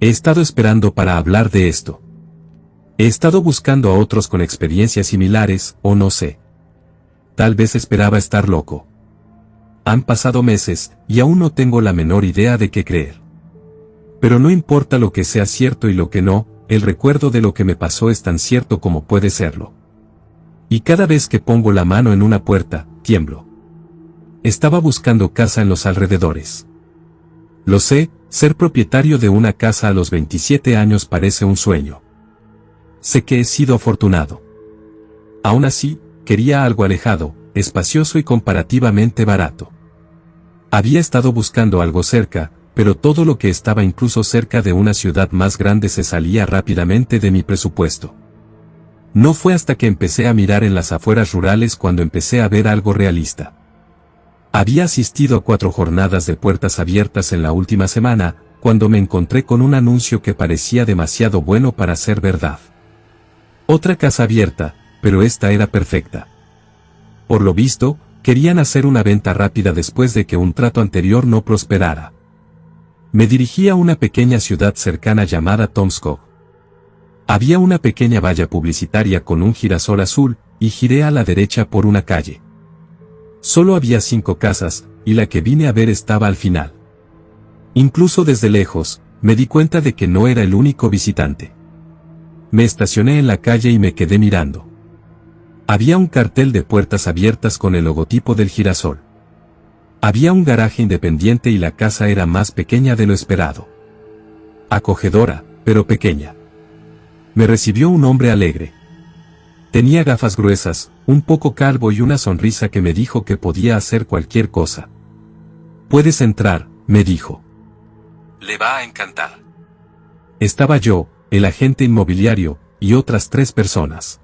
He estado esperando para hablar de esto. He estado buscando a otros con experiencias similares, o no sé. Tal vez esperaba estar loco. Han pasado meses, y aún no tengo la menor idea de qué creer. Pero no importa lo que sea cierto y lo que no, el recuerdo de lo que me pasó es tan cierto como puede serlo. Y cada vez que pongo la mano en una puerta, tiemblo. Estaba buscando casa en los alrededores. Lo sé, ser propietario de una casa a los 27 años parece un sueño. Sé que he sido afortunado. Aún así, quería algo alejado, espacioso y comparativamente barato. Había estado buscando algo cerca, pero todo lo que estaba incluso cerca de una ciudad más grande se salía rápidamente de mi presupuesto. No fue hasta que empecé a mirar en las afueras rurales cuando empecé a ver algo realista. Había asistido a 4 jornadas de puertas abiertas en la última semana, cuando me encontré con un anuncio que parecía demasiado bueno para ser verdad. Otra casa abierta, pero esta era perfecta. Por lo visto, querían hacer una venta rápida después de que un trato anterior no prosperara. Me dirigí a una pequeña ciudad cercana llamada Tomskov. Había una pequeña valla publicitaria con un girasol azul, y giré a la derecha por una calle. Solo había 5 casas, y la que vine a ver estaba al final. Incluso desde lejos, me di cuenta de que no era el único visitante. Me estacioné en la calle y me quedé mirando. Había un cartel de puertas abiertas con el logotipo del girasol. Había un garaje independiente y la casa era más pequeña de lo esperado. Acogedora, pero pequeña. Me recibió un hombre alegre. Tenía gafas gruesas, un poco calvo y una sonrisa que me dijo que podía hacer cualquier cosa. «Puedes entrar», me dijo. «Le va a encantar». Estaba yo, el agente inmobiliario, y otras 3 personas.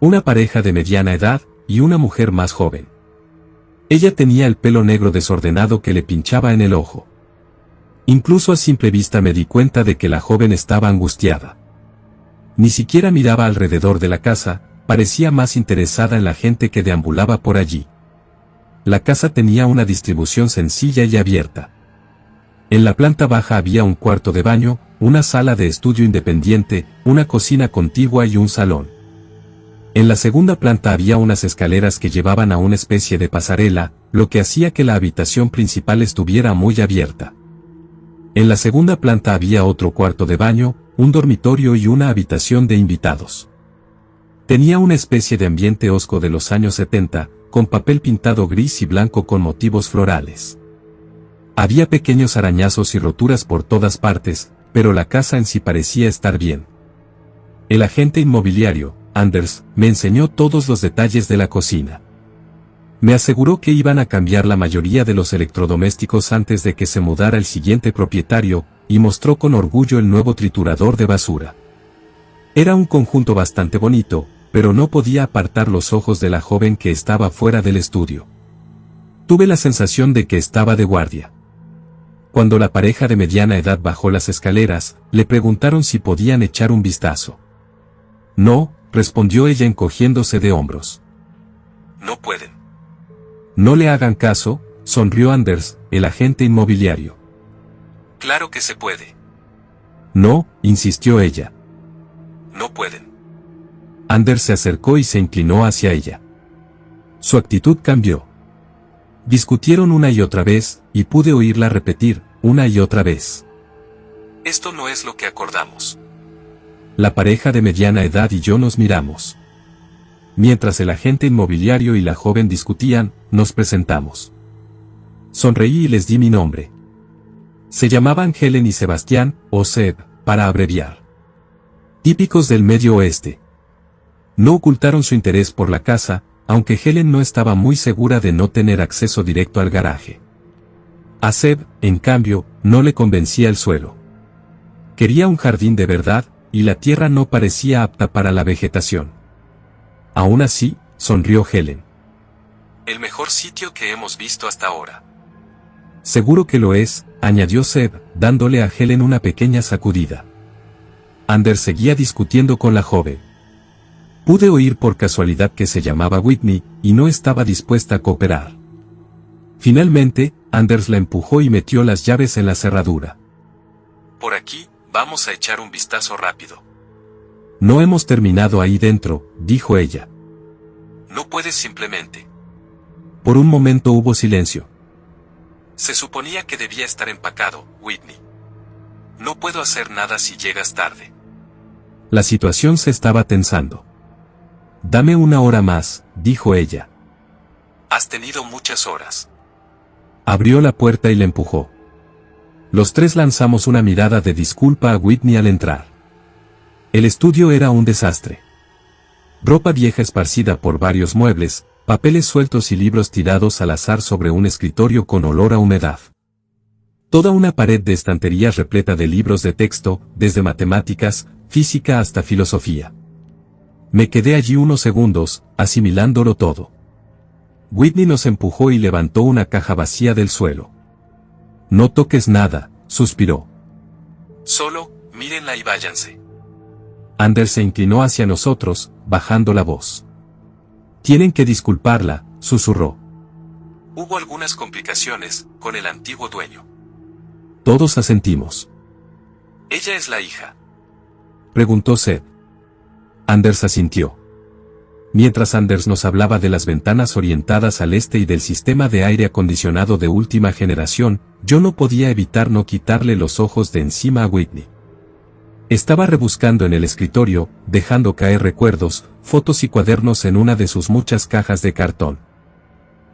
Una pareja de mediana edad, y una mujer más joven. Ella tenía el pelo negro desordenado que le pinchaba en el ojo. Incluso a simple vista me di cuenta de que la joven estaba angustiada. Ni siquiera miraba alrededor de la casa, parecía más interesada en la gente que deambulaba por allí. La casa tenía una distribución sencilla y abierta. En la planta baja había un cuarto de baño, una sala de estudio independiente, una cocina contigua y un salón. En la segunda planta había unas escaleras que llevaban a una especie de pasarela, lo que hacía que la habitación principal estuviera muy abierta. En la segunda planta había otro cuarto de baño, un dormitorio y una habitación de invitados. Tenía una especie de ambiente hosco de los años 70, con papel pintado gris y blanco con motivos florales. Había pequeños arañazos y roturas por todas partes, pero la casa en sí parecía estar bien. El agente inmobiliario, Anders, me enseñó todos los detalles de la cocina. Me aseguró que iban a cambiar la mayoría de los electrodomésticos antes de que se mudara el siguiente propietario, y mostró con orgullo el nuevo triturador de basura. Era un conjunto bastante bonito, pero no podía apartar los ojos de la joven que estaba fuera del estudio. Tuve la sensación de que estaba de guardia. Cuando la pareja de mediana edad bajó las escaleras, le preguntaron si podían echar un vistazo. «No», respondió ella encogiéndose de hombros. «No pueden». «No le hagan caso», sonrió Anders, el agente inmobiliario. «Claro que se puede». «No», insistió ella. «No pueden». Anders se acercó y se inclinó hacia ella. Su actitud cambió. Discutieron una y otra vez, y pude oírla repetir, una y otra vez. «Esto no es lo que acordamos». La pareja de mediana edad y yo nos miramos. Mientras el agente inmobiliario y la joven discutían, nos presentamos. Sonreí y les di mi nombre. Se llamaban Helen y Sebastián, o Seb, para abreviar. Típicos del Medio Oeste. No ocultaron su interés por la casa, aunque Helen no estaba muy segura de no tener acceso directo al garaje. A Seb, en cambio, no le convencía el suelo. Quería un jardín de verdad, y la tierra no parecía apta para la vegetación. Aún así, sonrió Helen. «El mejor sitio que hemos visto hasta ahora». «Seguro que lo es», añadió Seb, dándole a Helen una pequeña sacudida. Anders seguía discutiendo con la joven. Pude oír por casualidad que se llamaba Whitney, y no estaba dispuesta a cooperar. Finalmente, Anders la empujó y metió las llaves en la cerradura. «Por aquí», vamos a echar un vistazo rápido. No hemos terminado ahí dentro, dijo ella. No puedes simplemente. Por un momento hubo silencio. Se suponía que debía estar empacado, Whitney. No puedo hacer nada si llegas tarde. La situación se estaba tensando. Dame una hora más, dijo ella. Has tenido muchas horas. Abrió la puerta y la empujó. Los tres lanzamos una mirada de disculpa a Whitney al entrar. El estudio era un desastre. Ropa vieja esparcida por varios muebles, papeles sueltos y libros tirados al azar sobre un escritorio con olor a humedad. Toda una pared de estanterías repleta de libros de texto, desde matemáticas, física hasta filosofía. Me quedé allí unos segundos, asimilándolo todo. Whitney nos empujó y levantó una caja vacía del suelo. No toques nada, suspiró. Solo, mírenla y váyanse. Anders se inclinó hacia nosotros, bajando la voz. Tienen que disculparla, susurró. Hubo algunas complicaciones con el antiguo dueño. Todos asentimos. ¿Ella es la hija?, preguntó Seth. Anders asintió. Mientras Anders nos hablaba de las ventanas orientadas al este y del sistema de aire acondicionado de última generación, yo no podía evitar no quitarle los ojos de encima a Whitney. Estaba rebuscando en el escritorio, dejando caer recuerdos, fotos y cuadernos en una de sus muchas cajas de cartón.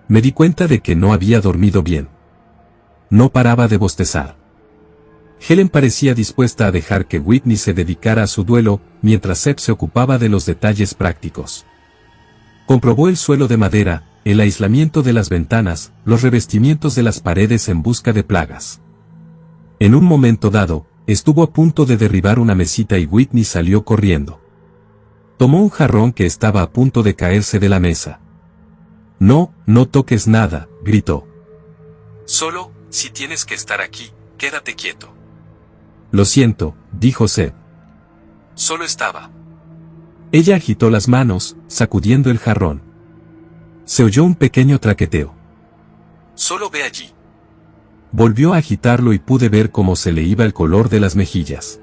Me di cuenta de que no había dormido bien. No paraba de bostezar. Helen parecía dispuesta a dejar que Whitney se dedicara a su duelo, mientras Seth se ocupaba de los detalles prácticos. Comprobó el suelo de madera, el aislamiento de las ventanas, los revestimientos de las paredes en busca de plagas. En un momento dado, estuvo a punto de derribar una mesita y Whitney salió corriendo. Tomó un jarrón que estaba a punto de caerse de la mesa. No, no toques nada, gritó. Solo, si tienes que estar aquí, quédate quieto. Lo siento, dijo Seth. Solo estaba. Ella agitó las manos, sacudiendo el jarrón. Se oyó un pequeño traqueteo. Solo ve allí. Volvió a agitarlo y pude ver cómo se le iba el color de las mejillas.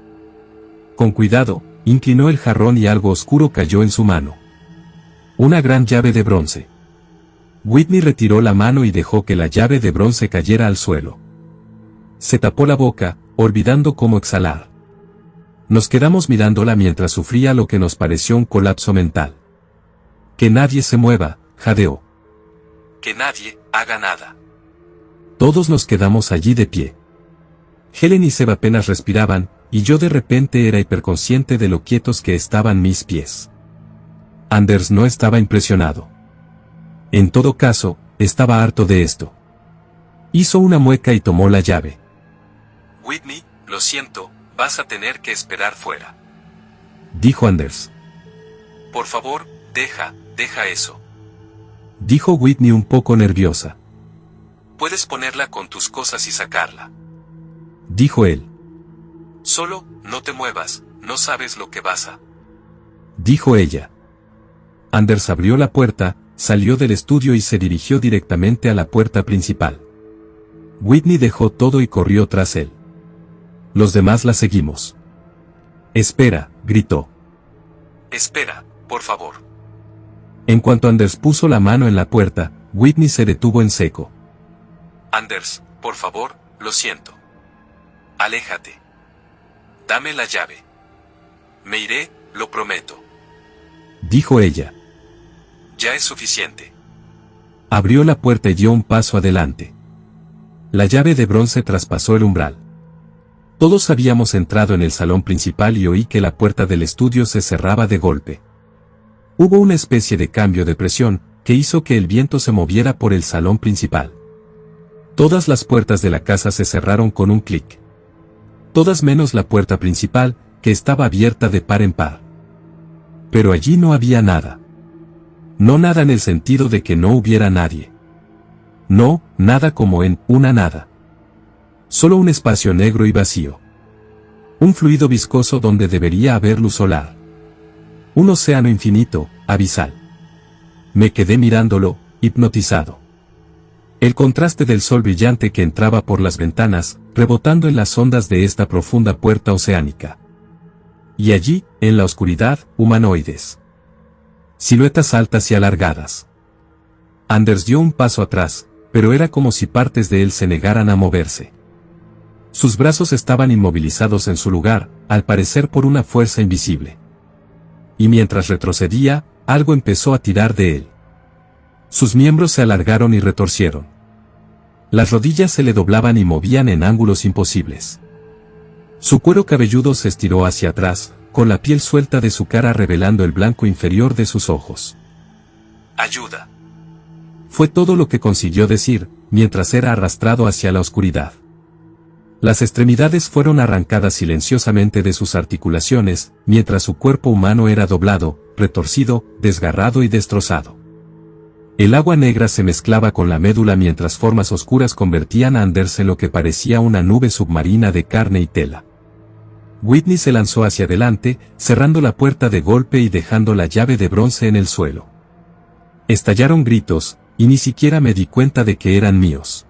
Con cuidado, inclinó el jarrón y algo oscuro cayó en su mano. Una gran llave de bronce. Whitney retiró la mano y dejó que la llave de bronce cayera al suelo. Se tapó la boca, olvidando cómo exhalar. Nos quedamos mirándola mientras sufría lo que nos pareció un colapso mental. Que nadie se mueva, jadeó. Que nadie haga nada. Todos nos quedamos allí de pie. Helen y Seb apenas respiraban, y yo de repente era hiperconsciente de lo quietos que estaban mis pies. Anders no estaba impresionado. En todo caso, estaba harto de esto. Hizo una mueca y tomó la llave. Whitney, lo siento, vas a tener que esperar fuera. Dijo Anders. Por favor, deja eso. Dijo Whitney un poco nerviosa. Puedes ponerla con tus cosas y sacarla. Dijo él. Solo, no te muevas, no sabes lo que vas a. Dijo ella. Anders abrió la puerta, salió del estudio y se dirigió directamente a la puerta principal. Whitney dejó todo y corrió tras él. Los demás la seguimos. Espera, gritó. Espera, por favor. En cuanto Anders puso la mano en la puerta, Whitney se detuvo en seco. Anders, por favor, lo siento. Aléjate. Dame la llave. Me iré, lo prometo. Dijo ella. Ya es suficiente. Abrió la puerta y dio un paso adelante. La llave de bronce traspasó el umbral. Todos habíamos entrado en el salón principal y oí que la puerta del estudio se cerraba de golpe. Hubo una especie de cambio de presión, que hizo que el viento se moviera por el salón principal. Todas las puertas de la casa se cerraron con un clic. Todas menos la puerta principal, que estaba abierta de par en par. Pero allí no había nada. No nada en el sentido de que no hubiera nadie. No, nada como en una nada. Solo un espacio negro y vacío. Un fluido viscoso donde debería haber luz solar. Un océano infinito, abisal. Me quedé mirándolo, hipnotizado. El contraste del sol brillante que entraba por las ventanas, rebotando en las ondas de esta profunda puerta oceánica. Y allí, en la oscuridad, humanoides. Siluetas altas y alargadas. Anders dio un paso atrás, pero era como si partes de él se negaran a moverse. Sus brazos estaban inmovilizados en su lugar, al parecer por una fuerza invisible. Y mientras retrocedía, algo empezó a tirar de él. Sus miembros se alargaron y retorcieron. Las rodillas se le doblaban y movían en ángulos imposibles. Su cuero cabelludo se estiró hacia atrás, con la piel suelta de su cara revelando el blanco inferior de sus ojos. «Ayuda». Fue todo lo que consiguió decir, mientras era arrastrado hacia la oscuridad. Las extremidades fueron arrancadas silenciosamente de sus articulaciones, mientras su cuerpo humano era doblado, retorcido, desgarrado y destrozado. El agua negra se mezclaba con la médula mientras formas oscuras convertían a Anders en lo que parecía una nube submarina de carne y tela. Whitney se lanzó hacia adelante, cerrando la puerta de golpe y dejando la llave de bronce en el suelo. Estallaron gritos, y ni siquiera me di cuenta de que eran míos.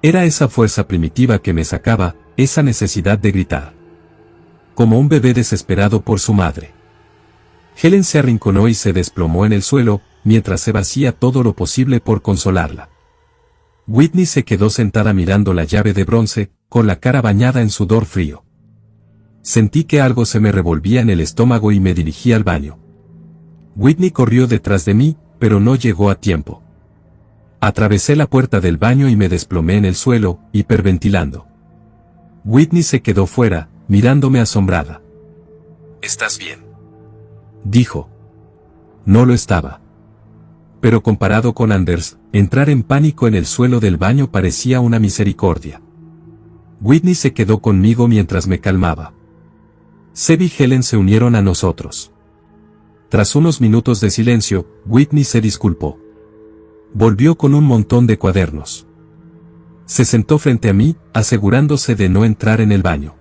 Era esa fuerza primitiva que me sacaba, esa necesidad de gritar. Como un bebé desesperado por su madre. Helen se arrinconó y se desplomó en el suelo, mientras se hacía todo lo posible por consolarla. Whitney se quedó sentada mirando la llave de bronce, con la cara bañada en sudor frío. Sentí que algo se me revolvía en el estómago y me dirigí al baño. Whitney corrió detrás de mí, pero no llegó a tiempo. Atravesé la puerta del baño y me desplomé en el suelo, hiperventilando. Whitney se quedó fuera, mirándome asombrada. «¿Estás bien?», dijo. No lo estaba. Pero comparado con Anders, entrar en pánico en el suelo del baño parecía una misericordia. Whitney se quedó conmigo mientras me calmaba. Seb y Helen se unieron a nosotros. Tras unos minutos de silencio, Whitney se disculpó. Volvió con un montón de cuadernos. Se sentó frente a mí, asegurándose de no entrar en el baño.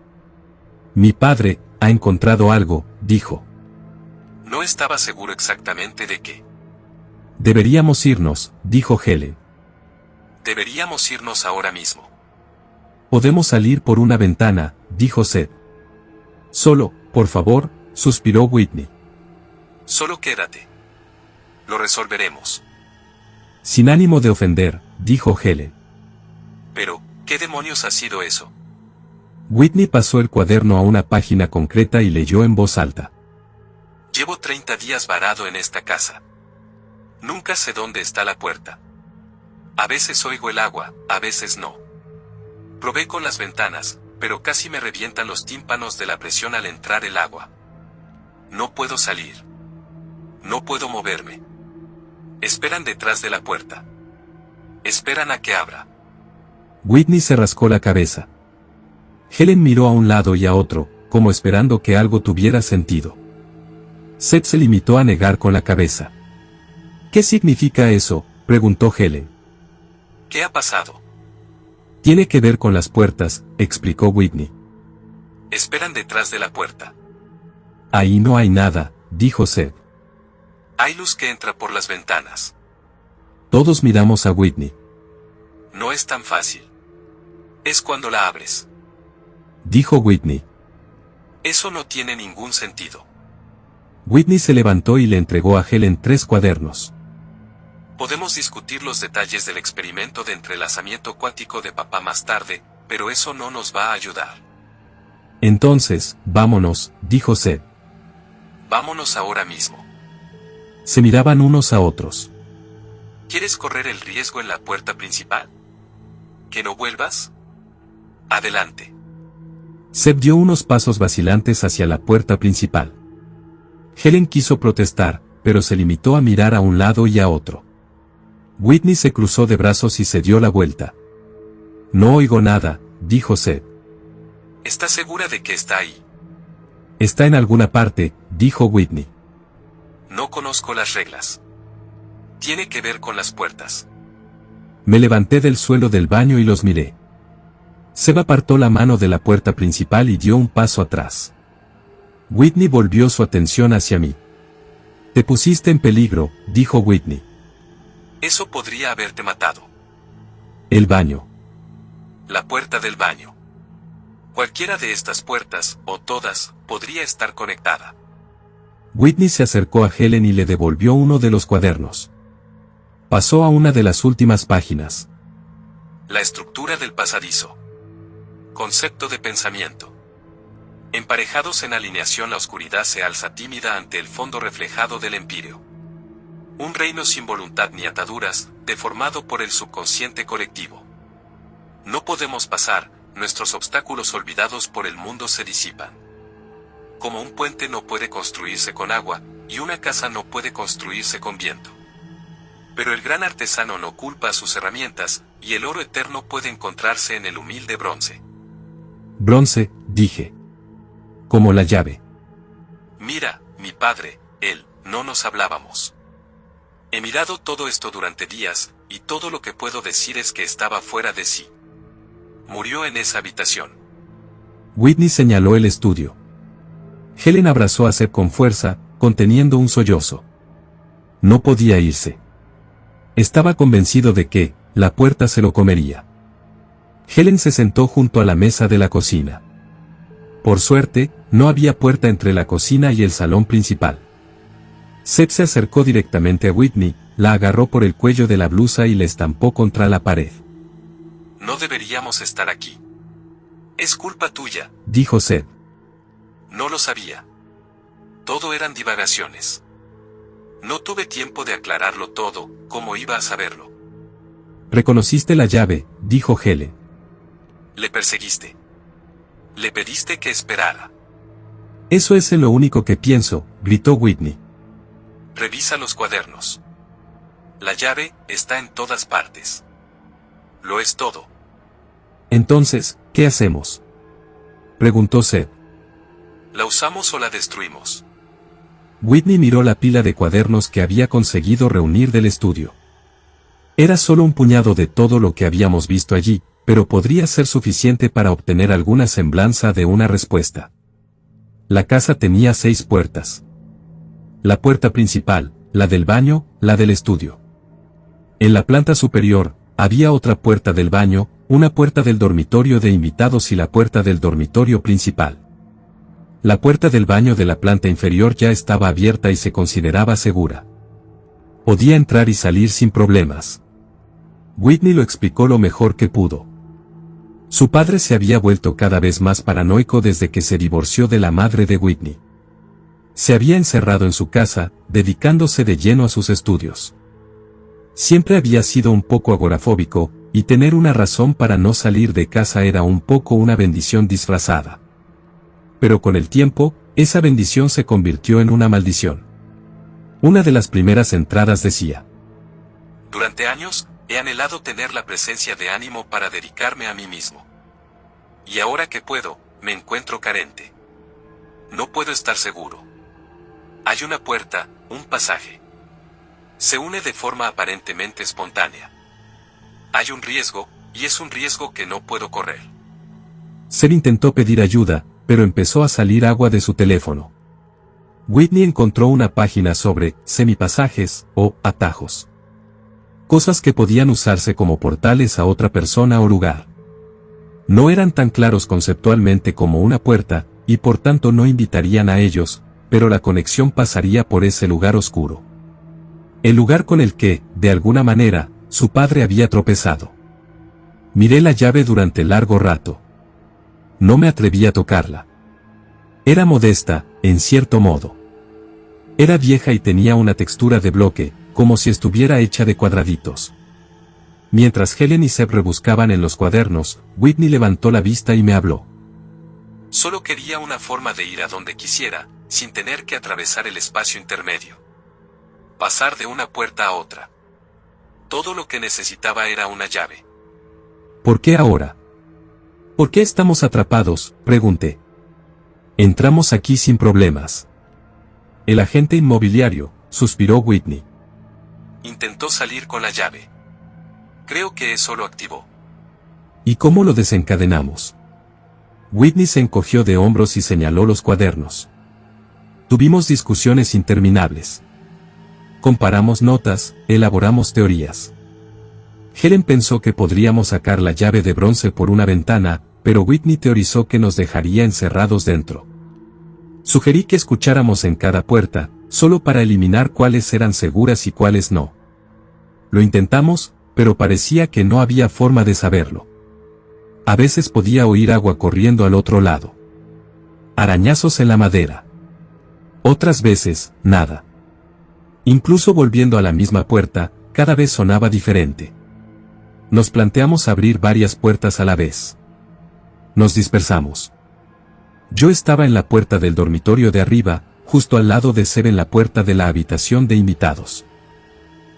«Mi padre ha encontrado algo», dijo. No estaba seguro exactamente de qué. «Deberíamos irnos», dijo Helen. «Deberíamos irnos ahora mismo». «Podemos salir por una ventana», dijo Seb. «Solo, por favor», suspiró Whitney. «Solo quédate. Lo resolveremos». Sin ánimo de ofender, dijo Helen. «Pero, ¿qué demonios ha sido eso?». Whitney pasó el cuaderno a una página concreta y leyó en voz alta. «Llevo 30 días varado en esta casa. Nunca sé dónde está la puerta. A veces oigo el agua, a veces no. Probé con las ventanas, pero casi me revientan los tímpanos de la presión al entrar el agua. No puedo salir. No puedo moverme. Esperan detrás de la puerta. Esperan a que abra». Whitney se rascó la cabeza. Helen miró a un lado y a otro, como esperando que algo tuviera sentido. Seb se limitó a negar con la cabeza. «¿Qué significa eso?», preguntó Helen. «¿Qué ha pasado?». «Tiene que ver con las puertas», explicó Whitney. «Esperan detrás de la puerta». «Ahí no hay nada», dijo Seb. «Hay luz que entra por las ventanas». Todos miramos a Whitney. «No es tan fácil. Es cuando la abres», dijo Whitney. «Eso no tiene ningún sentido». Whitney se levantó y le entregó a Helen 3 cuadernos. «Podemos discutir los detalles del experimento de entrelazamiento cuántico de papá más tarde, pero eso no nos va a ayudar». «Entonces, vámonos», dijo Seb. «Vámonos ahora mismo». Se miraban unos a otros. «¿Quieres correr el riesgo en la puerta principal? ¿Que no vuelvas? Adelante». Seb dio unos pasos vacilantes hacia la puerta principal. Helen quiso protestar, pero se limitó a mirar a un lado y a otro. Whitney se cruzó de brazos y se dio la vuelta. «No oigo nada», dijo Seb. «¿Estás segura de que está ahí?» «Está en alguna parte», dijo Whitney. «No conozco las reglas. Tiene que ver con las puertas». Me levanté del suelo del baño y los miré. Seb apartó la mano de la puerta principal y dio un paso atrás. Whitney volvió su atención hacia mí. «Te pusiste en peligro», dijo Whitney. «Eso podría haberte matado». «El baño». la puerta del baño. Cualquiera de estas puertas, o todas, podría estar conectada. Whitney se acercó a Helen y le devolvió uno de los cuadernos. Pasó a una de las últimas páginas. La estructura del pasadizo. Concepto de pensamiento. Emparejados en alineación, la oscuridad se alza tímida ante el fondo reflejado del empíreo. Un reino sin voluntad ni ataduras, deformado por el subconsciente colectivo. No podemos pasar, nuestros obstáculos olvidados por el mundo se disipan. Como un puente no puede construirse con agua, y una casa no puede construirse con viento. Pero el gran artesano no culpa a sus herramientas, y el oro eterno puede encontrarse en el humilde bronce. Bronce, dije. Como la llave. Mira, mi padre, él, no nos hablábamos. He mirado todo esto durante días, y todo lo que puedo decir es que estaba fuera de sí. Murió en esa habitación. Whitney señaló el estudio. Helen abrazó a Seb con fuerza, conteniendo un sollozo. No podía irse. Estaba convencido de que, la puerta se lo comería. Helen se sentó junto a la mesa de la cocina. Por suerte, no había puerta entre la cocina y el salón principal. Seb se acercó directamente a Whitney, la agarró por el cuello de la blusa y la estampó contra la pared. No deberíamos estar aquí. Es culpa tuya, dijo Seb. No lo sabía. Todo eran divagaciones. No tuve tiempo de aclararlo todo, ¿cómo iba a saberlo? Reconociste la llave, dijo Helen. Le perseguiste. Le pediste que esperara. Eso es lo único que pienso, gritó Whitney. Revisa los cuadernos. La llave está en todas partes. Lo es todo. Entonces, ¿qué hacemos? Preguntó Seb. ¿La usamos o la destruimos? Whitney miró la pila de cuadernos que había conseguido reunir del estudio. Era solo un puñado de todo lo que habíamos visto allí, pero podría ser suficiente para obtener alguna semblanza de una respuesta. La casa tenía 6 puertas. La puerta principal, la del baño, la del estudio. En la planta superior, había otra puerta del baño, una puerta del dormitorio de invitados y la puerta del dormitorio principal. La puerta del baño de la planta inferior ya estaba abierta y se consideraba segura. Podía entrar y salir sin problemas. Whitney lo explicó lo mejor que pudo. Su padre se había vuelto cada vez más paranoico desde que se divorció de la madre de Whitney. Se había encerrado en su casa, dedicándose de lleno a sus estudios. Siempre había sido un poco agorafóbico, y tener una razón para no salir de casa era un poco una bendición disfrazada. Pero con el tiempo, esa bendición se convirtió en una maldición. Una de las primeras entradas decía: durante años, he anhelado tener la presencia de ánimo para dedicarme a mí mismo. Y ahora que puedo, me encuentro carente. No puedo estar seguro. Hay una puerta, un pasaje. Se une de forma aparentemente espontánea. Hay un riesgo, y es un riesgo que no puedo correr. Seb intentó pedir ayuda, pero empezó a salir agua de su teléfono. Whitney encontró una página sobre semipasajes o atajos. Cosas que podían usarse como portales a otra persona o lugar. No eran tan claros conceptualmente como una puerta, y por tanto no invitarían a ellos, pero la conexión pasaría por ese lugar oscuro. El lugar con el que, de alguna manera, su padre había tropezado. Miré la llave durante largo rato. No me atreví a tocarla. Era modesta, en cierto modo. Era vieja y tenía una textura de bloque, como si estuviera hecha de cuadraditos. Mientras Helen y Seb rebuscaban en los cuadernos, Whitney levantó la vista y me habló. Solo quería una forma de ir a donde quisiera, sin tener que atravesar el espacio intermedio. Pasar de una puerta a otra. Todo lo que necesitaba era una llave. ¿Por qué ahora? ¿Por qué estamos atrapados?, pregunté. Entramos aquí sin problemas. El agente inmobiliario, suspiró Whitney. Intentó salir con la llave. Creo que eso lo activó. ¿Y cómo lo desencadenamos? Whitney se encogió de hombros y señaló los cuadernos. Tuvimos discusiones interminables. Comparamos notas, elaboramos teorías. Helen pensó que podríamos sacar la llave de bronce por una ventana, pero Whitney teorizó que nos dejaría encerrados dentro. Sugerí que escucháramos en cada puerta, solo para eliminar cuáles eran seguras y cuáles no. Lo intentamos, pero parecía que no había forma de saberlo. A veces podía oír agua corriendo al otro lado. Arañazos en la madera. Otras veces, nada. Incluso volviendo a la misma puerta, cada vez sonaba diferente. Nos planteamos abrir varias puertas a la vez. Nos dispersamos. Yo estaba en la puerta del dormitorio de arriba, justo al lado de Seb en la puerta de la habitación de invitados.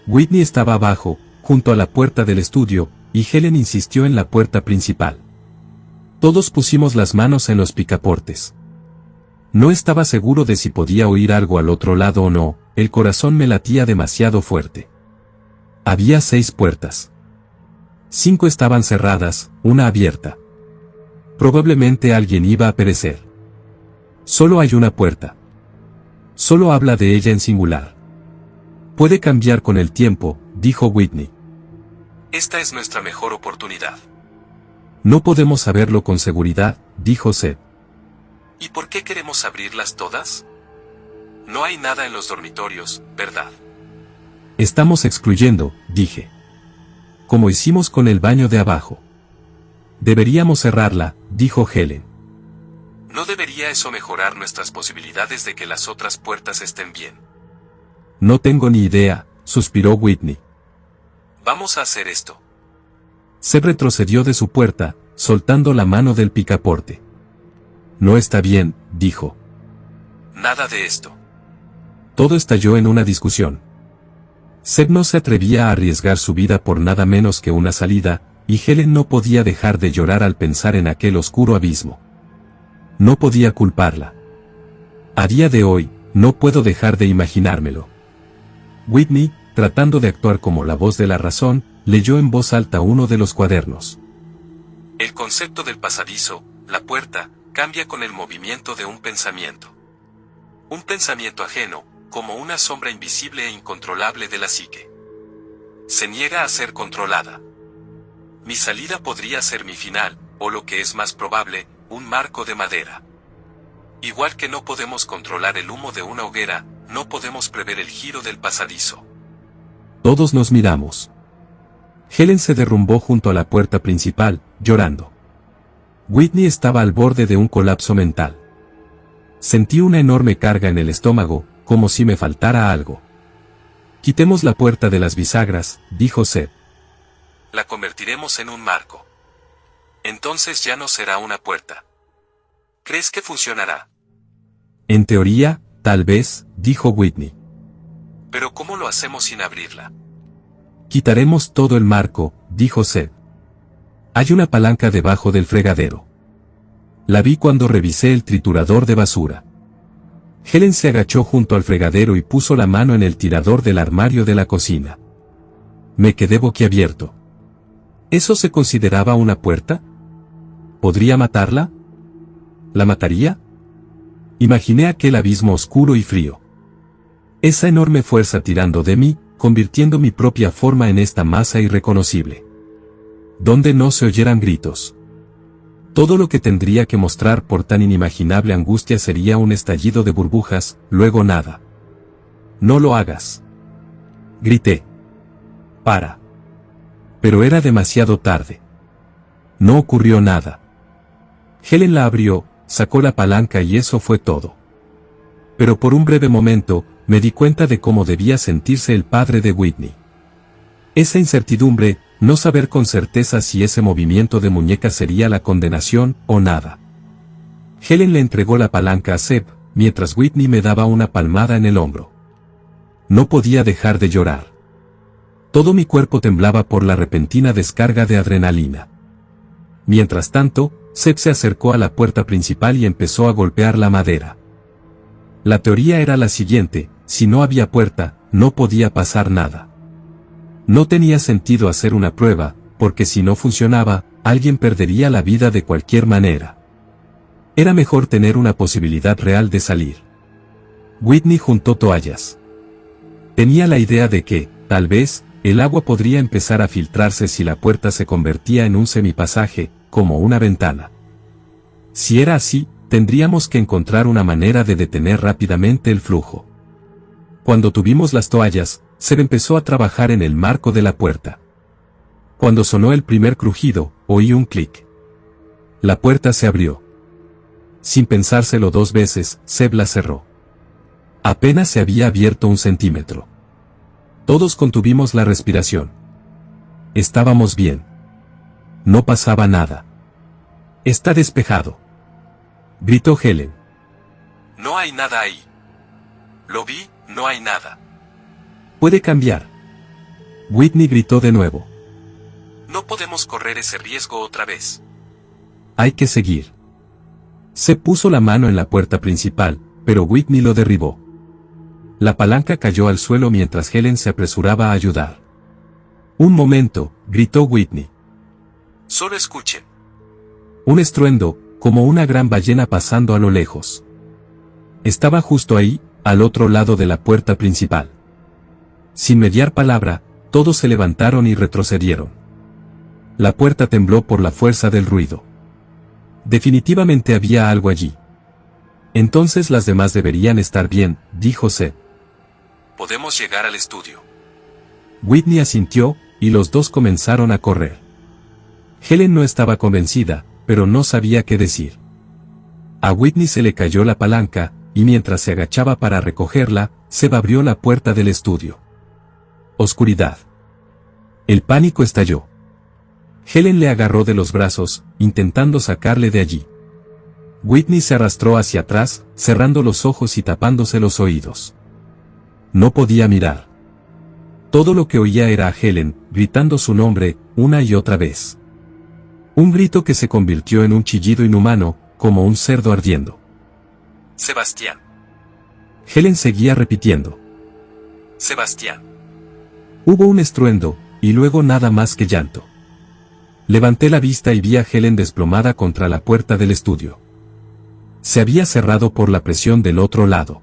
Whitney estaba abajo, junto a la puerta del estudio, y Helen insistió en la puerta principal. Todos pusimos las manos en los picaportes. No estaba seguro de si podía oír algo al otro lado o no, el corazón me latía demasiado fuerte. Había 6 puertas. 5 estaban cerradas, una abierta. Probablemente alguien iba a perecer. Solo hay una puerta. Solo habla de ella en singular. Puede cambiar con el tiempo, dijo Whitney. Esta es nuestra mejor oportunidad. No podemos saberlo con seguridad, dijo Seb. ¿Y por qué queremos abrirlas todas? No hay nada en los dormitorios, ¿verdad? Estamos excluyendo, dije. Como hicimos con el baño de abajo. Deberíamos cerrarla, dijo Helen. ¿No debería eso mejorar nuestras posibilidades de que las otras puertas estén bien? No tengo ni idea, suspiró Whitney. Vamos a hacer esto. Seb retrocedió de su puerta, soltando la mano del picaporte. No está bien, dijo. Nada de esto. Todo estalló en una discusión. Seb no se atrevía a arriesgar su vida por nada menos que una salida, y Helen no podía dejar de llorar al pensar en aquel oscuro abismo. No podía culparla. A día de hoy, no puedo dejar de imaginármelo. Whitney, tratando de actuar como la voz de la razón, leyó en voz alta uno de los cuadernos. El concepto del pasadizo, la puerta, cambia con el movimiento de un pensamiento. Un pensamiento ajeno, como una sombra invisible e incontrolable de la psique. Se niega a ser controlada. Mi salida podría ser mi final, o lo que es más probable, un marco de madera. Igual que no podemos controlar el humo de una hoguera, no podemos prever el giro del pasadizo. Todos nos miramos. Helen se derrumbó junto a la puerta principal, llorando. Whitney estaba al borde de un colapso mental. Sentí una enorme carga en el estómago, como si me faltara algo. Quitemos la puerta de las bisagras, dijo Seb. La convertiremos en un marco. Entonces ya no será una puerta. ¿Crees que funcionará? En teoría, tal vez, dijo Whitney. Pero ¿cómo lo hacemos sin abrirla? Quitaremos todo el marco, dijo Seb. Hay una palanca debajo del fregadero. La vi cuando revisé el triturador de basura. Helen se agachó junto al fregadero y puso la mano en el tirador del armario de la cocina. Me quedé boquiabierto. ¿Eso se consideraba una puerta? ¿Podría matarla? ¿La mataría? Imaginé aquel abismo oscuro y frío. Esa enorme fuerza tirando de mí, convirtiendo mi propia forma en esta masa irreconocible. Donde no se oyeran gritos. Todo lo que tendría que mostrar por tan inimaginable angustia sería un estallido de burbujas, luego nada. No lo hagas. Grité. Para. Pero era demasiado tarde. No ocurrió nada. Helen la abrió, sacó la palanca y eso fue todo. Pero por un breve momento, me di cuenta de cómo debía sentirse el padre de Whitney. Esa incertidumbre, no saber con certeza si ese movimiento de muñeca sería la condenación o nada. Helen le entregó la palanca a Seb, mientras Whitney me daba una palmada en el hombro. No podía dejar de llorar. Todo mi cuerpo temblaba por la repentina descarga de adrenalina. Mientras tanto, Seb se acercó a la puerta principal y empezó a golpear la madera. La teoría era la siguiente: si no había puerta, no podía pasar nada. No tenía sentido hacer una prueba, porque si no funcionaba, alguien perdería la vida de cualquier manera. Era mejor tener una posibilidad real de salir. Whitney juntó toallas. Tenía la idea de que, tal vez, el agua podría empezar a filtrarse si la puerta se convertía en un semipasaje, como una ventana. Si era así, tendríamos que encontrar una manera de detener rápidamente el flujo. Cuando tuvimos las toallas, Seb empezó a trabajar en el marco de la puerta. Cuando sonó el primer crujido, oí un clic. La puerta se abrió. Sin pensárselo 2 veces, Seb la cerró. Apenas se había abierto 1 centímetro. Todos contuvimos la respiración. Estábamos bien. No pasaba nada. Está despejado, gritó Helen. No hay nada ahí. Lo vi, no hay nada. Puede cambiar. Whitney gritó de nuevo. No podemos correr ese riesgo otra vez. Hay que seguir. Se puso la mano en la puerta principal, pero Whitney lo derribó. La palanca cayó al suelo mientras Helen se apresuraba a ayudar. Un momento, gritó Whitney. Solo escuchen. Un estruendo, como una gran ballena pasando a lo lejos. Estaba justo ahí, al otro lado de la puerta principal. Sin mediar palabra, todos se levantaron y retrocedieron. La puerta tembló por la fuerza del ruido. Definitivamente había algo allí. Entonces las demás deberían estar bien, dijo Seb. Podemos llegar al estudio. Whitney asintió, y los dos comenzaron a correr. Helen no estaba convencida, pero no sabía qué decir. A Whitney se le cayó la palanca, y mientras se agachaba para recogerla, Seb abrió la puerta del estudio. Oscuridad. El pánico estalló. Helen le agarró de los brazos, intentando sacarle de allí. Whitney se arrastró hacia atrás, cerrando los ojos y tapándose los oídos. No podía mirar. Todo lo que oía era a Helen, gritando su nombre, una y otra vez. Un grito que se convirtió en un chillido inhumano, como un cerdo ardiendo. Sebastián. Helen seguía repitiendo. Sebastián. Hubo un estruendo, y luego nada más que llanto. Levanté la vista y vi a Helen desplomada contra la puerta del estudio. Se había cerrado por la presión del otro lado.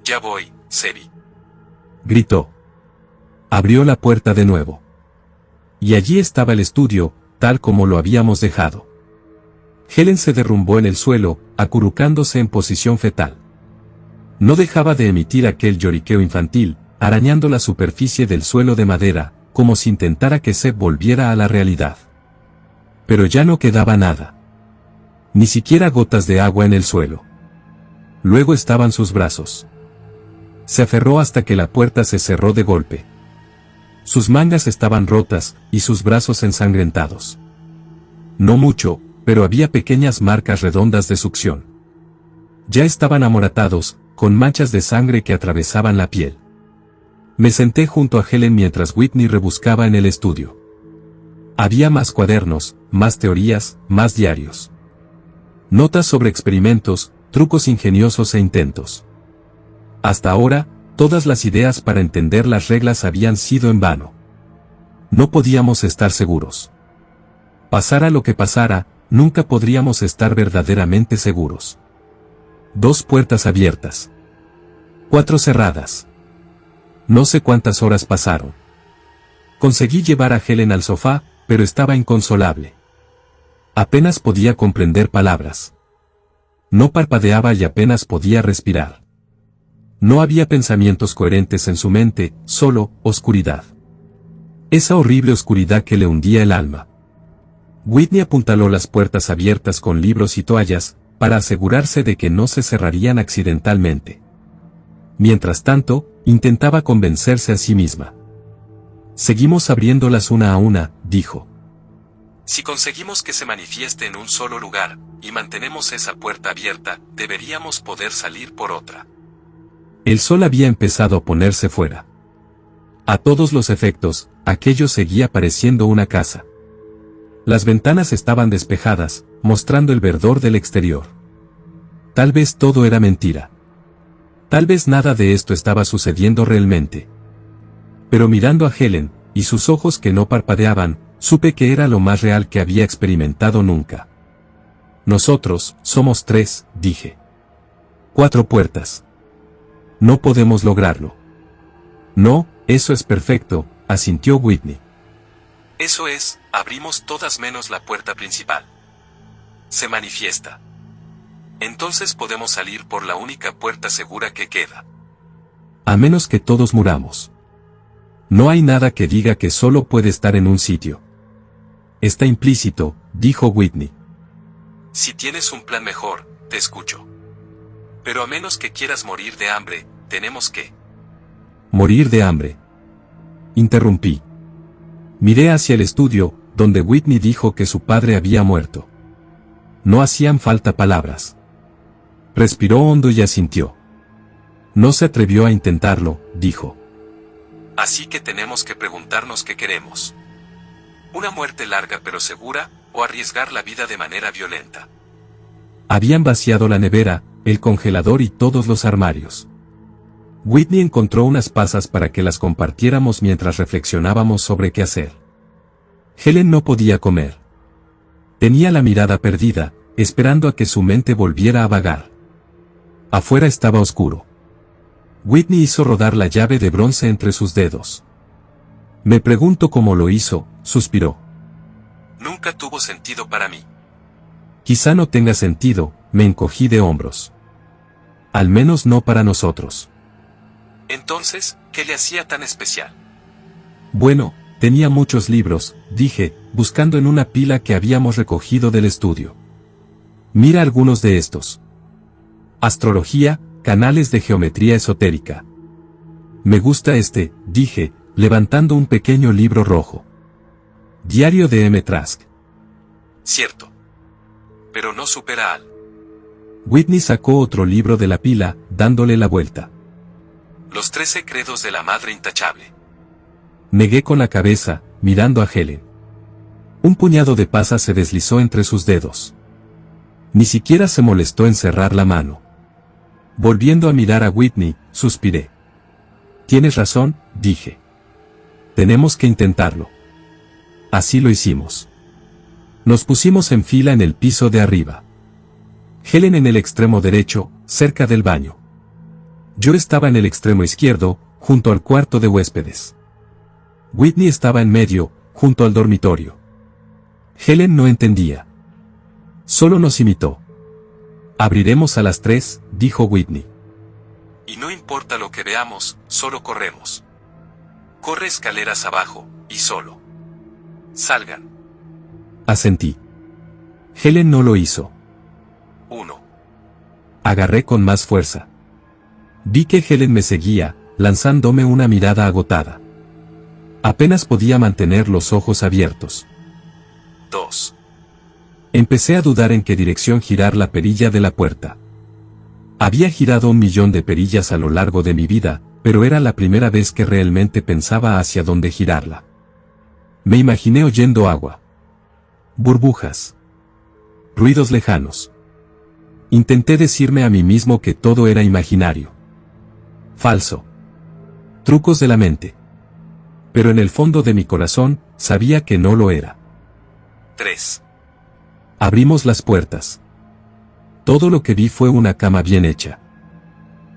Ya voy, Sebi. Gritó. Abrió la puerta de nuevo. Y allí estaba el estudio, tal como lo habíamos dejado. Helen se derrumbó en el suelo, acurrucándose en posición fetal. No dejaba de emitir aquel lloriqueo infantil, arañando la superficie del suelo de madera, como si intentara que Seb volviera a la realidad. Pero ya no quedaba nada. Ni siquiera gotas de agua en el suelo. Luego estaban sus brazos. Se aferró hasta que la puerta se cerró de golpe. Sus mangas estaban rotas, y sus brazos ensangrentados. No mucho, pero había pequeñas marcas redondas de succión. Ya estaban amoratados, con manchas de sangre que atravesaban la piel. Me senté junto a Helen mientras Whitney rebuscaba en el estudio. Había más cuadernos, más teorías, más diarios. Notas sobre experimentos, trucos ingeniosos e intentos. Hasta ahora, todas las ideas para entender las reglas habían sido en vano. No podíamos estar seguros. Pasara lo que pasara, nunca podríamos estar verdaderamente seguros. 2 puertas abiertas. 4 cerradas. No sé cuántas horas pasaron. Conseguí llevar a Helen al sofá, pero estaba inconsolable. Apenas podía comprender palabras. No parpadeaba y apenas podía respirar. No había pensamientos coherentes en su mente, solo oscuridad. Esa horrible oscuridad que le hundía el alma. Whitney apuntaló las puertas abiertas con libros y toallas, para asegurarse de que no se cerrarían accidentalmente. Mientras tanto, intentaba convencerse a sí misma. Seguimos abriéndolas una a una, dijo. Si conseguimos que se manifieste en un solo lugar, y mantenemos esa puerta abierta, deberíamos poder salir por otra. El sol había empezado a ponerse fuera. A todos los efectos, aquello seguía pareciendo una casa. Las ventanas estaban despejadas, mostrando el verdor del exterior. Tal vez todo era mentira. Tal vez nada de esto estaba sucediendo realmente. Pero mirando a Helen, y sus ojos que no parpadeaban, supe que era lo más real que había experimentado nunca. Nosotros, somos 3, dije. 4 puertas. No podemos lograrlo. No, eso es perfecto, asintió Whitney. Eso es, abrimos todas menos la puerta principal. Se manifiesta. Entonces podemos salir por la única puerta segura que queda. A menos que todos muramos. No hay nada que diga que solo puede estar en un sitio. Está implícito, dijo Whitney. Si tienes un plan mejor, te escucho. Pero a menos que quieras morir de hambre, tenemos que... ¿Morir de hambre? Interrumpí. Miré hacia el estudio, donde Whitney dijo que su padre había muerto. No hacían falta palabras. Respiró hondo y asintió. No se atrevió a intentarlo, dijo. Así que tenemos que preguntarnos qué queremos. Una muerte larga pero segura, o arriesgar la vida de manera violenta. Habían vaciado la nevera, el congelador y todos los armarios. Whitney encontró unas pasas para que las compartiéramos mientras reflexionábamos sobre qué hacer. Helen no podía comer. Tenía la mirada perdida, esperando a que su mente volviera a vagar. Afuera estaba oscuro. Whitney hizo rodar la llave de bronce entre sus dedos. Me pregunto cómo lo hizo, suspiró. Nunca tuvo sentido para mí. Quizá no tenga sentido, me encogí de hombros. Al menos no para nosotros. Entonces, ¿qué le hacía tan especial? Bueno, tenía muchos libros, dije, buscando en una pila que habíamos recogido del estudio. Mira algunos de estos. Astrología, canales de geometría esotérica. Me gusta este, dije, levantando un pequeño libro rojo. Diario de M. Trask. Cierto. Pero no supera al. Whitney sacó otro libro de la pila, dándole la vuelta. Los 13 credos de la Madre Intachable. Negué con la cabeza, mirando a Helen. Un puñado de pasas se deslizó entre sus dedos. Ni siquiera se molestó en cerrar la mano. Volviendo a mirar a Whitney, suspiré. Tienes razón, dije. Tenemos que intentarlo. Así lo hicimos. Nos pusimos en fila en el piso de arriba. Helen en el extremo derecho, cerca del baño. Yo estaba en el extremo izquierdo, junto al cuarto de huéspedes. Whitney estaba en medio, junto al dormitorio. Helen no entendía. Solo nos imitó. Abriremos a las 3, dijo Whitney. Y no importa lo que veamos, solo corremos. Corre escaleras abajo, y solo. Salgan. Asentí. Helen no lo hizo. 1. Agarré con más fuerza. Vi que Helen me seguía, lanzándome una mirada agotada. Apenas podía mantener los ojos abiertos. 2. Empecé a dudar en qué dirección girar la perilla de la puerta. Había girado 1.000.000 de perillas a lo largo de mi vida, pero era la primera vez que realmente pensaba hacia dónde girarla. Me imaginé oyendo agua. Burbujas. Ruidos lejanos. Intenté decirme a mí mismo que todo era imaginario. Falso. Trucos de la mente. Pero en el fondo de mi corazón, sabía que no lo era. 3. Abrimos las puertas. Todo lo que vi fue una cama bien hecha.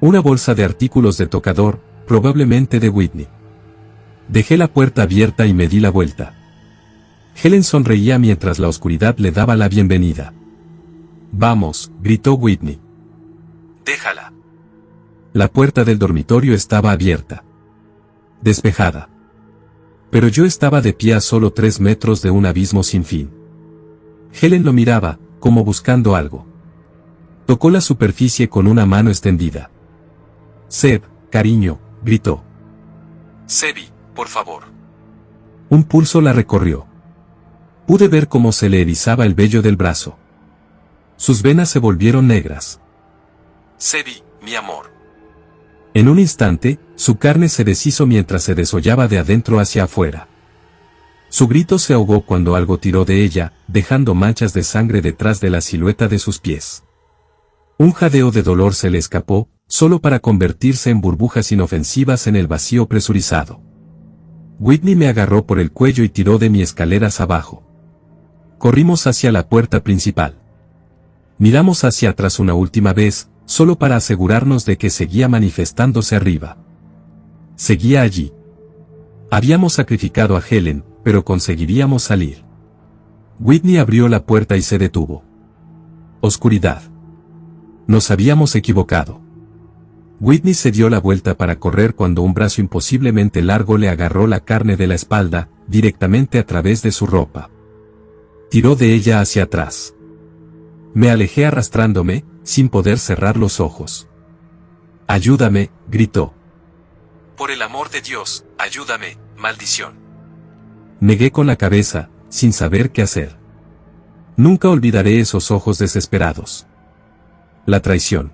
Una bolsa de artículos de tocador, probablemente de Whitney. Dejé la puerta abierta y me di la vuelta. Helen sonreía mientras la oscuridad le daba la bienvenida. Vamos, gritó Whitney. Déjala. La puerta del dormitorio estaba abierta. Despejada. Pero yo estaba de pie a solo 3 metros de un abismo sin fin. Helen lo miraba, como buscando algo. Tocó la superficie con una mano extendida. Seb, cariño, gritó. Sebi, por favor. Un pulso la recorrió. Pude ver cómo se le erizaba el vello del brazo. Sus venas se volvieron negras. Sebi, mi amor. En un instante, su carne se deshizo mientras se desollaba de adentro hacia afuera. Su grito se ahogó cuando algo tiró de ella, dejando manchas de sangre detrás de la silueta de sus pies. Un jadeo de dolor se le escapó, solo para convertirse en burbujas inofensivas en el vacío presurizado. Whitney me agarró por el cuello y tiró de mi escaleras abajo. Corrimos hacia la puerta principal. Miramos hacia atrás una última vez, solo para asegurarnos de que seguía manifestándose arriba. Seguía allí. Habíamos sacrificado a Helen, pero conseguiríamos salir. Whitney abrió la puerta y se detuvo. Oscuridad. Nos habíamos equivocado. Whitney se dio la vuelta para correr cuando un brazo imposiblemente largo le agarró la carne de la espalda, directamente a través de su ropa. Tiró de ella hacia atrás. Me alejé arrastrándome, sin poder cerrar los ojos. «Ayúdame», gritó. «Por el amor de Dios, ayúdame, maldición». Negué con la cabeza, sin saber qué hacer. Nunca olvidaré esos ojos desesperados. La traición.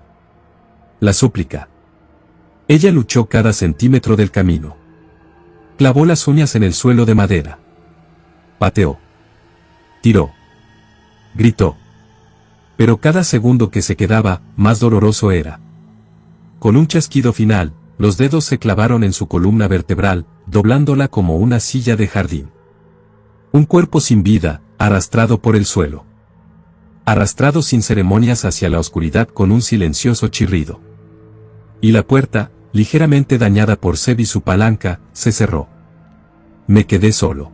La súplica. Ella luchó cada centímetro del camino. Clavó las uñas en el suelo de madera. Pateó. Tiró. Gritó. Pero cada segundo que se quedaba, más doloroso era. Con un chasquido final, los dedos se clavaron en su columna vertebral, doblándola como una silla de jardín. Un cuerpo sin vida, arrastrado por el suelo. Arrastrado sin ceremonias hacia la oscuridad con un silencioso chirrido. Y la puerta, ligeramente dañada por Seb y su palanca, se cerró. Me quedé solo.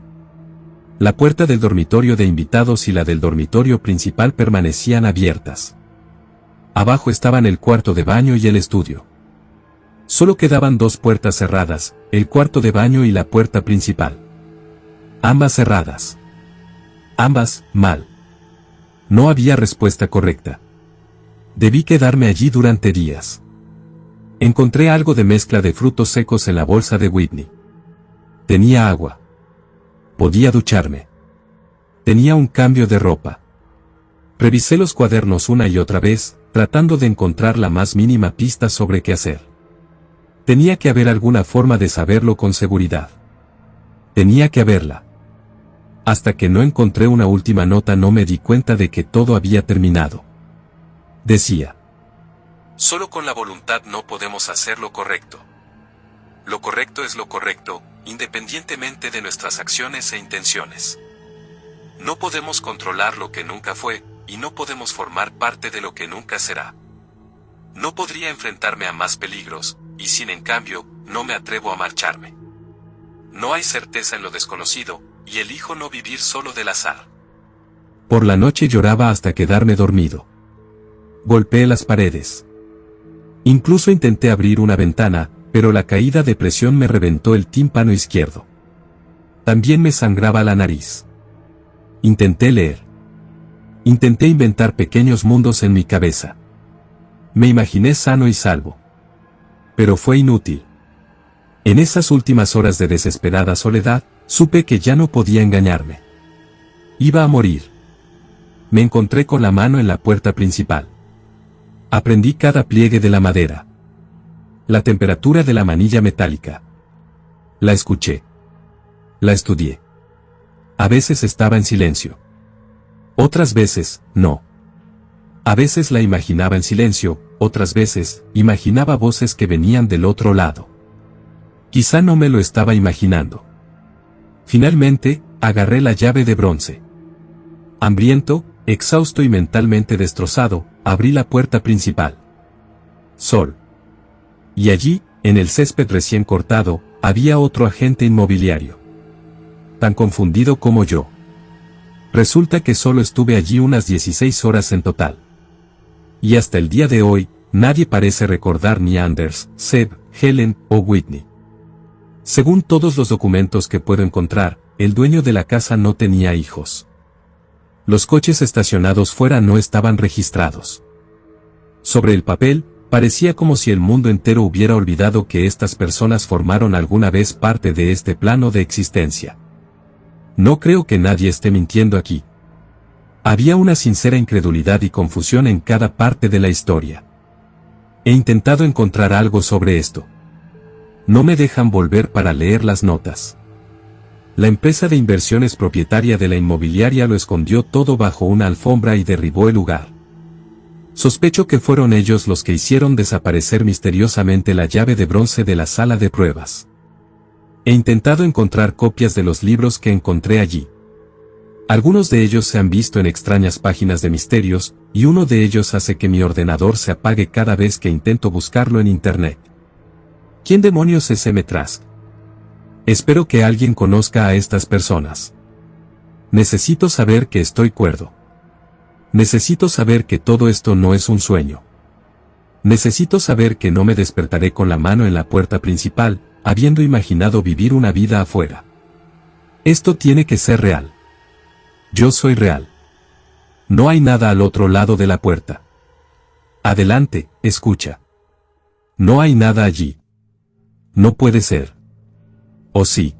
La puerta del dormitorio de invitados y la del dormitorio principal permanecían abiertas. Abajo estaban el cuarto de baño y el estudio. Solo quedaban dos puertas cerradas, el cuarto de baño y la puerta principal. Ambas cerradas. Ambas, mal. No había respuesta correcta. Debí quedarme allí durante días. Encontré algo de mezcla de frutos secos en la bolsa de Whitney. Tenía agua. Podía ducharme. Tenía un cambio de ropa. Revisé los cuadernos una y otra vez, tratando de encontrar la más mínima pista sobre qué hacer. Tenía que haber alguna forma de saberlo con seguridad. Tenía que haberla. Hasta que no encontré una última nota no me di cuenta de que todo había terminado. Decía: solo con la voluntad no podemos hacer lo correcto. Lo correcto es lo correcto, independientemente de nuestras acciones e intenciones. No podemos controlar lo que nunca fue, y no podemos formar parte de lo que nunca será. No podría enfrentarme a más peligros, y sin en cambio, no me atrevo a marcharme. No hay certeza en lo desconocido, y elijo no vivir solo del azar. Por la noche lloraba hasta quedarme dormido. Golpeé las paredes. Incluso intenté abrir una ventana, pero la caída de presión me reventó el tímpano izquierdo. También me sangraba la nariz. Intenté leer. Intenté inventar pequeños mundos en mi cabeza. Me imaginé sano y salvo. Pero fue inútil. En esas últimas horas de desesperada soledad, supe que ya no podía engañarme. Iba a morir. Me encontré con la mano en la puerta principal. Aprendí cada pliegue de la madera. La temperatura de la manilla metálica. La escuché. La estudié. A veces estaba en silencio. Otras veces, no. A veces la imaginaba en silencio, otras veces, imaginaba voces que venían del otro lado. Quizá no me lo estaba imaginando. Finalmente, agarré la llave de bronce. Hambriento, exhausto y mentalmente destrozado, abrí la puerta principal. Sol. Y allí, en el césped recién cortado, había otro agente inmobiliario. Tan confundido como yo. Resulta que solo estuve allí unas 16 horas en total. Y hasta el día de hoy, nadie parece recordar ni a Anders, Seb, Helen o Whitney. Según todos los documentos que puedo encontrar, el dueño de la casa no tenía hijos. Los coches estacionados fuera no estaban registrados. Sobre el papel, parecía como si el mundo entero hubiera olvidado que estas personas formaron alguna vez parte de este plano de existencia. No creo que nadie esté mintiendo aquí. Había una sincera incredulidad y confusión en cada parte de la historia. He intentado encontrar algo sobre esto. No me dejan volver para leer las notas. La empresa de inversiones propietaria de la inmobiliaria lo escondió todo bajo una alfombra y derribó el lugar. Sospecho que fueron ellos los que hicieron desaparecer misteriosamente la llave de bronce de la sala de pruebas. He intentado encontrar copias de los libros que encontré allí. Algunos de ellos se han visto en extrañas páginas de misterios, y uno de ellos hace que mi ordenador se apague cada vez que intento buscarlo en internet. ¿Quién demonios es M. Trask? Espero que alguien conozca a estas personas. Necesito saber que estoy cuerdo. Necesito saber que todo esto no es un sueño. Necesito saber que no me despertaré con la mano en la puerta principal, habiendo imaginado vivir una vida afuera. Esto tiene que ser real. Yo soy real. No hay nada al otro lado de la puerta. Adelante, escucha. No hay nada allí. No puede ser. ¿O sí?